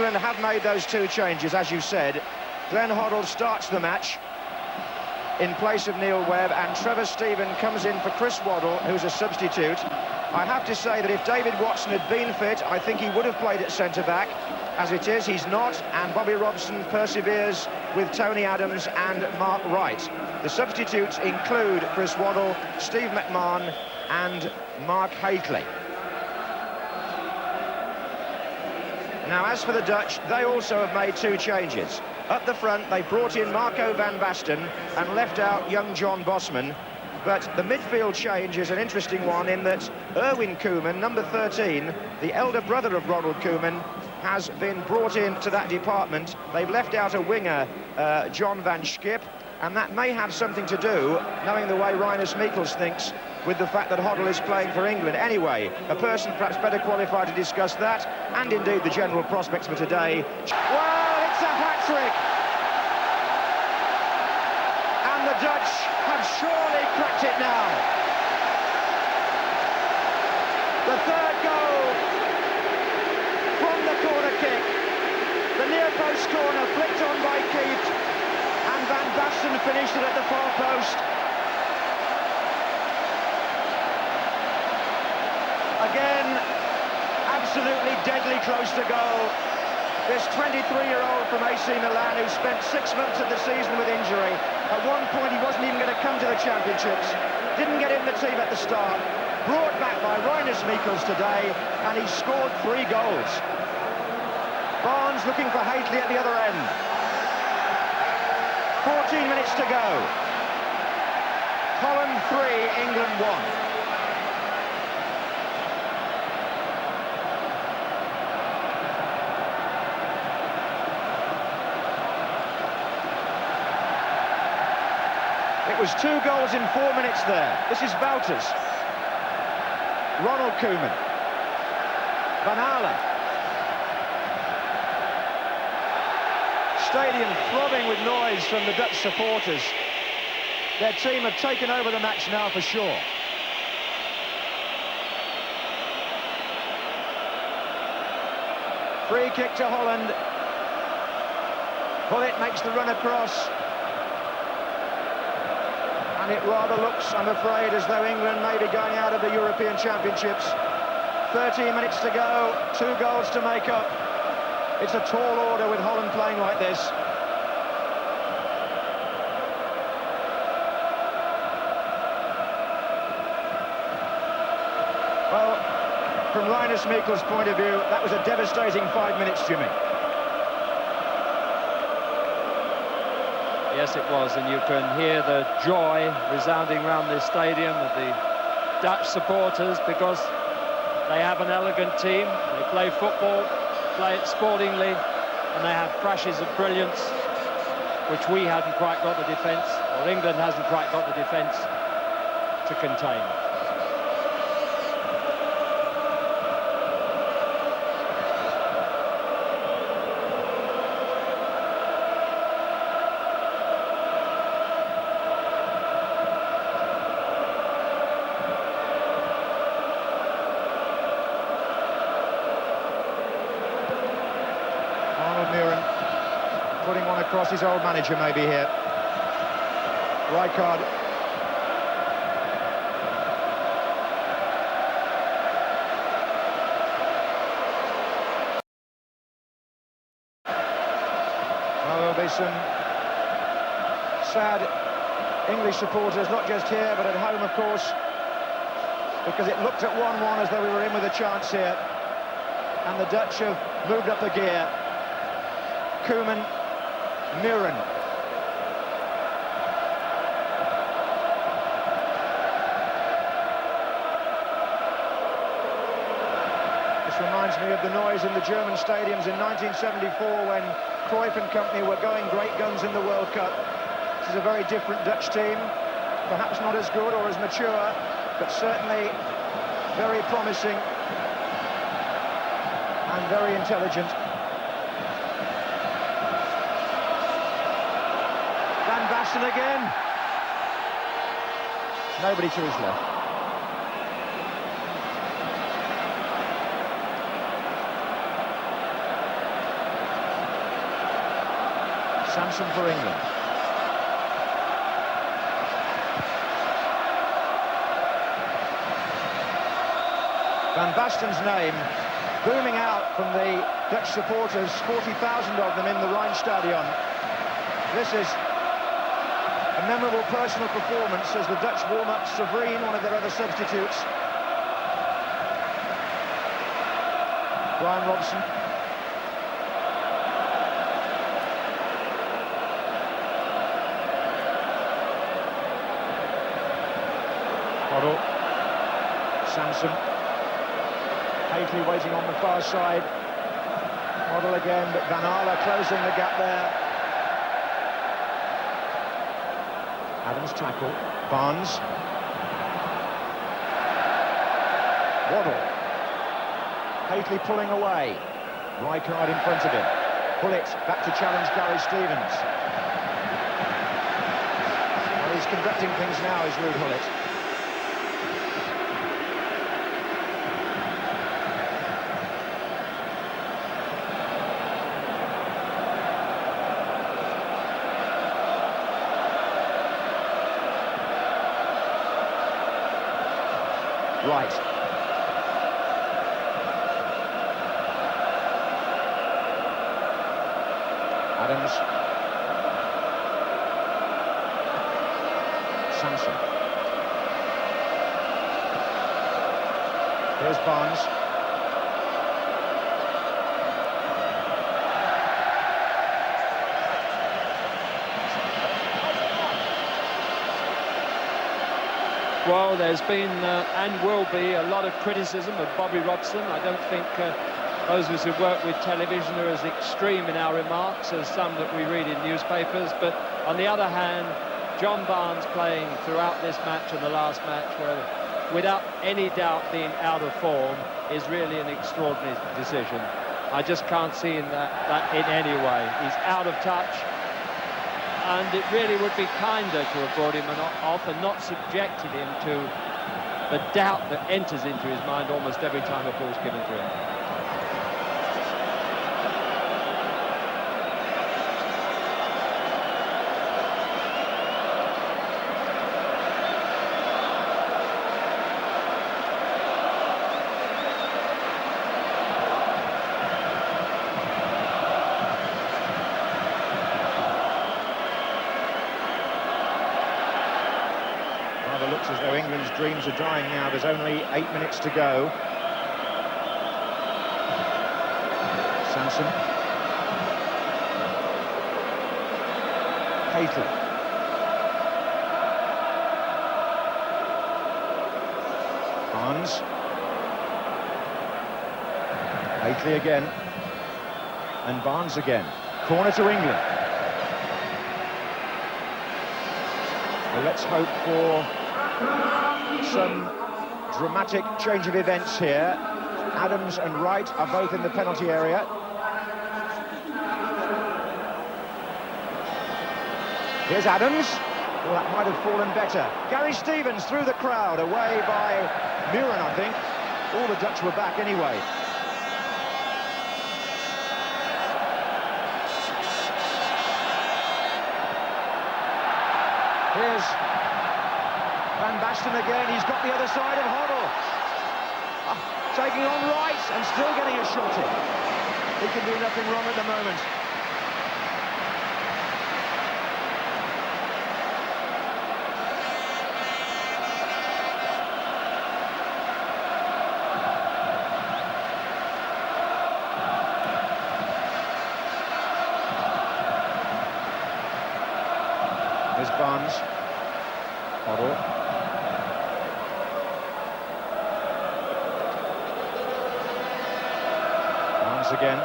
England have made those two changes, as you said. Glenn Hoddle starts the match in place of Neil Webb, and Trevor Steven comes in for Chris Waddle, who's a substitute. I have to say that if David Watson had been fit, I think he would have played at centre-back. As it is, he's not, and Bobby Robson perseveres with Tony Adams and Mark Wright. The substitutes include Chris Waddle, Steve McMahon and Mark Haitley. Now, as for the Dutch, they also have made two changes. Up the front, they brought in Marco van Basten and left out young John Bosman. But the midfield change is an interesting one in that Erwin Koeman, number 13, the elder brother of Ronald Koeman, has been brought into that department. They've left out a winger, John van Schip, and that may have something to do, knowing the way Rinus Michels thinks, with the fact that Hoddle is playing for England. Anyway, a person perhaps better qualified to discuss that, and indeed the general prospects for today. Well, it's a hat-trick! And the Dutch have surely cracked it now. The third goal from the corner kick. The near-post corner flicked on by Keith, and Van Basten finished it at the far post. Again, absolutely deadly close to goal. This 23-year-old from AC Milan, who spent 6 months of the season with injury. At one point, he wasn't even going to come to the Championships. Didn't get in the team at the start. Brought back by Rinus Michels today, and he scored 3 goals. Barnes looking for Haitley at the other end. 14 minutes to go. Holland 3, England 1. It was 2 goals in 4 minutes there. This is Wouters. Ronald Koeman. Van Aalen. Stadium throbbing with noise from the Dutch supporters. Their team have taken over the match now for sure. Free kick to Holland. Gullit makes the run across. And it rather looks, I'm afraid, as though England may be going out of the European Championships. 13 minutes to go, 2 goals to make up. It's a tall order with Holland playing like this. Well, from Rinus Michels' point of view, that was a devastating 5 minutes, Jimmy. Yes, it was, and you can hear the joy resounding around this stadium of the Dutch supporters, because they have an elegant team, they play football, play it sportingly, and they have flashes of brilliance, which we hadn't quite got the defence, or England hasn't quite got the defence to contain. Putting one across his old manager maybe here. Rijkaard. Well, there'll be some sad English supporters, not just here but at home, of course, because it looked at 1-1 as though we were in with a chance here, and the Dutch have moved up a gear. Koeman, Muren. This reminds me of the noise in the German stadiums in 1974 when Cruyff and company were going great guns in the World Cup. This is a very different Dutch team, perhaps not as good or as mature, but certainly very promising and very intelligent. Van Basten again. Nobody to his left. Samson for England. Van Basten's name booming out from the Dutch supporters, 40,000 of them in the Rijnstadion. This is a memorable personal performance as the Dutch warm up Severine, one of their other substitutes. Brian Robson. Hoddle. Samson. Haley waiting on the far side. Hoddle again, but Van Aale closing the gap there. Adams tackle. Barnes. Waddle. Haley pulling away. Rijkaard in front of him. Gullit back to challenge Gary Stevens. Well, he's conducting things now, is Ruud Gullit. Right. Adams. Samson. Here's Barnes. Well, there's been and will be a lot of criticism of Bobby Robson. I don't think those of us who work with television are as extreme in our remarks as some that we read in newspapers. But on the other hand, John Barnes playing throughout this match and the last match, without any doubt being out of form, is really an extraordinary decision. I just can't see that in any way. He's out of touch. And it really would be kinder to have brought him off and not subjected him to the doubt that enters into his mind almost every time a ball's given to him. It looks as though England's dreams are dying now. There's only 8 minutes to go. Samson. Haley. Barnes. Haley again. And Barnes again. Corner to England. Well, let's hope for some dramatic change of events here. Adams and Wright are both in the penalty area. Here's Adams. Well, that might have fallen better. Gary Stevens through the crowd, away by Muren, I think. All the Dutch were back anyway. Here's Van Basten again. He's got the other side of Hoddle. Taking on Wright and still getting a shot in. He can do nothing wrong at the moment. Here's Barnes. Hoddle. Barnes again.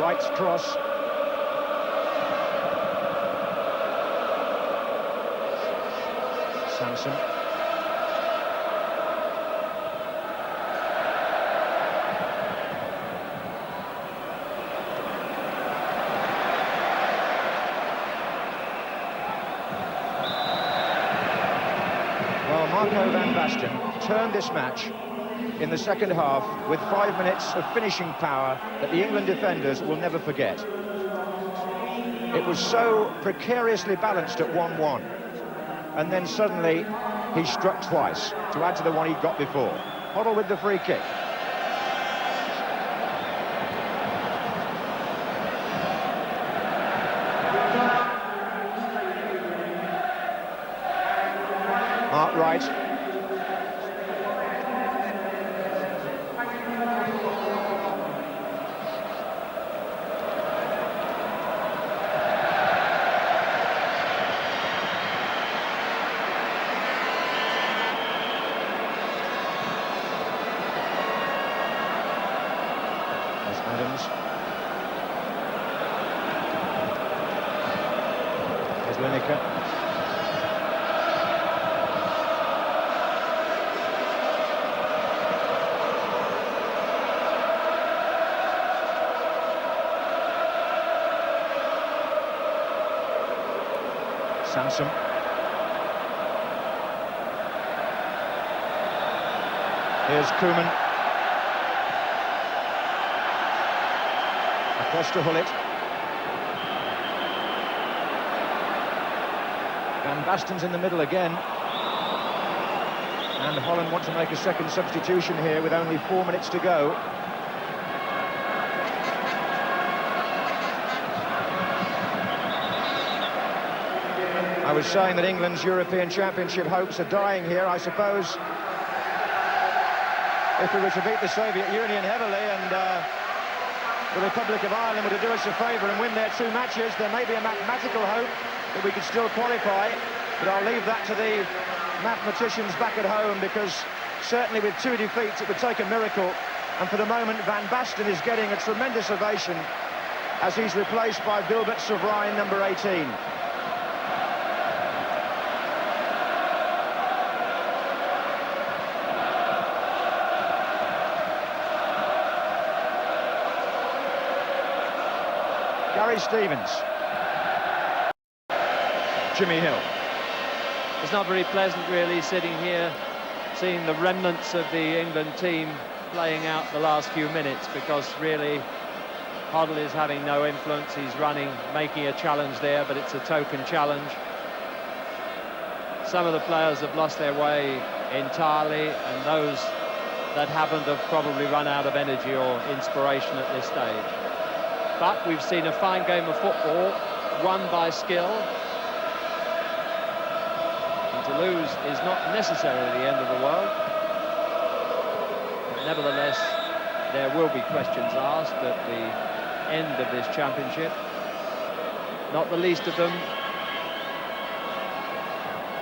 Wright's cross. Samson. Marco van Basten turned this match in the second half with 5 minutes of finishing power that the England defenders will never forget. It was so precariously balanced at 1-1, and then suddenly he struck twice to add to the one he'd got before. Hoddle with the free kick. Mark Wright. There's Adams. There's Lineker. Sansom. Here's Koeman. Across to Hullet. Van Basten's in the middle again. And Holland want to make a second substitution here with only 4 minutes to go. I was saying that England's European Championship hopes are dying here. I suppose if we were to beat the Soviet Union heavily and the Republic of Ireland were to do us a favour and win their 2 matches, there may be a mathematical hope that we could still qualify, but I'll leave that to the mathematicians back at home, because certainly with 2 defeats it would take a miracle, and for the moment Van Basten is getting a tremendous ovation as he's replaced by Wilbert Sovrijn, number 18. Gary Stevens. Jimmy Hill. It's not very pleasant, really, sitting here, seeing the remnants of the England team playing out the last few minutes, because really Hoddle is having no influence. He's running, making a challenge there, but it's a token challenge. Some of the players have lost their way entirely, and those that haven't have probably run out of energy or inspiration at this stage. But we've seen a fine game of football, won by skill. And to lose is not necessarily the end of the world. But nevertheless, there will be questions asked at the end of this championship. Not the least of them,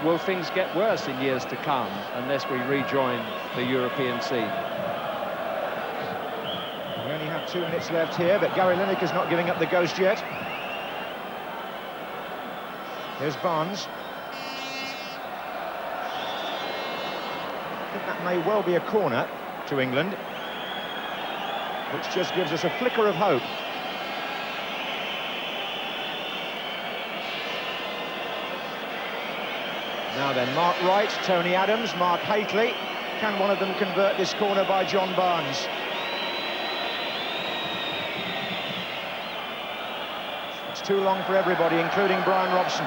will things get worse in years to come unless we rejoin the European scene? We only have 2 minutes left here, but Gary Lineker's not giving up the ghost yet. Here's Barnes. I think that may well be a corner to England, which just gives us a flicker of hope. Now then, Mark Wright, Tony Adams, Mark Hateley. Can one of them convert this corner by John Barnes? It's too long for everybody, including Brian Robson.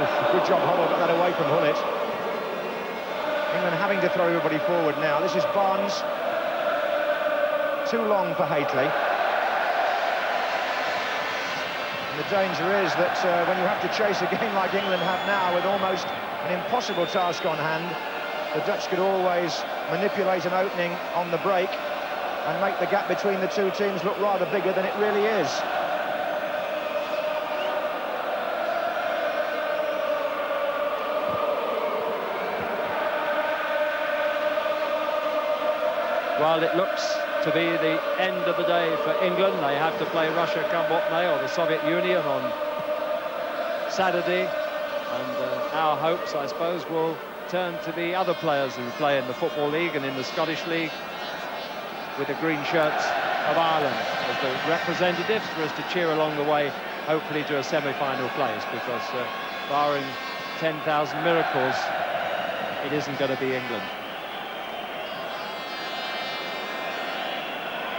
Oof, good job Hoddle got that away from Hullet. England having to throw everybody forward now. This is Barnes. Too long for Hateley. And the danger is that when you have to chase a game like England have now, with almost an impossible task on hand, the Dutch could always manipulate an opening on the break and make the gap between the two teams look rather bigger than it really is. Well, it looks to be the end of the day for England. They have to play Russia come what may, or the Soviet Union on Saturday. And our hopes, I suppose, will turn to the other players who play in the Football League and in the Scottish League with the green shirts of Ireland as the representatives, for us to cheer along the way hopefully to a semi-final place, because barring 10,000 miracles, it isn't going to be England.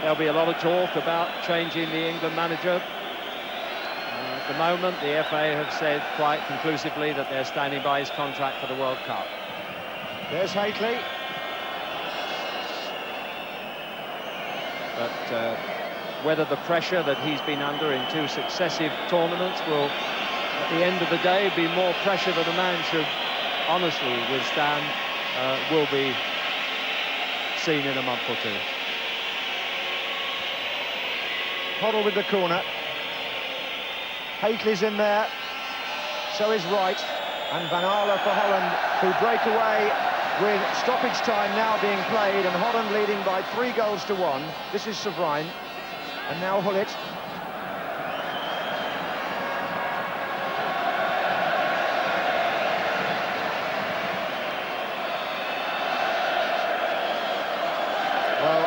There'll be a lot of talk about changing the England manager. At the moment, the FA have said quite conclusively that they're standing by his contract for the World Cup. There's Haitley. But whether the pressure that he's been under in 2 successive tournaments will, at the end of the day, be more pressure than a man should honestly withstand, will be seen in a month or 2. Hoddle with the corner. Haitley's in there, so is Wright, and Van Aale for Holland, who break away with stoppage time now being played, and Holland leading by 3 goals to 1. This is Sovrijn, and now Hullet. Well,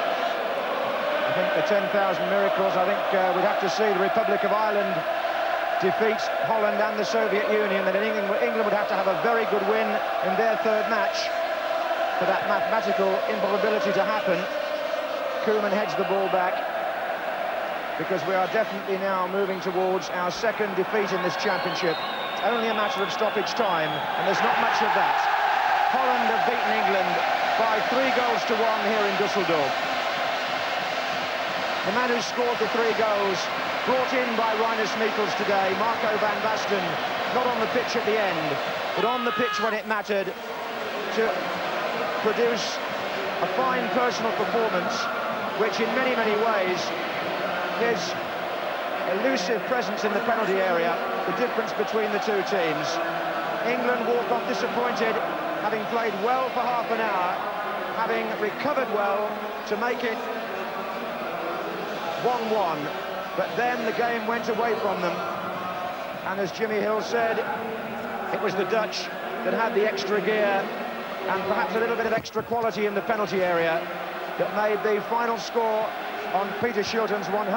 I think the 10,000 miracles, I think we'd have to see the Republic of Ireland defeat Holland and the Soviet Union, and England would have to have a very good win in their 3rd match for that mathematical improbability to happen. Koeman heads the ball back, because we are definitely now moving towards our 2nd defeat in this championship. It's only a matter of stoppage time, and there's not much of that. Holland have beaten England by 3 goals to 1 here in Dusseldorf. The man who scored the 3 goals, brought in by Rinus Michels today, Marco van Basten, not on the pitch at the end, but on the pitch when it mattered, to produce a fine personal performance, which in many, many ways, his elusive presence in the penalty area, the difference between the 2 teams. England walk off disappointed, having played well for half an hour, having recovered well to make it 1-1. But then the game went away from them, and as Jimmy Hill said, it was the Dutch that had the extra gear and perhaps a little bit of extra quality in the penalty area that made the final score on Peter Shilton's 100.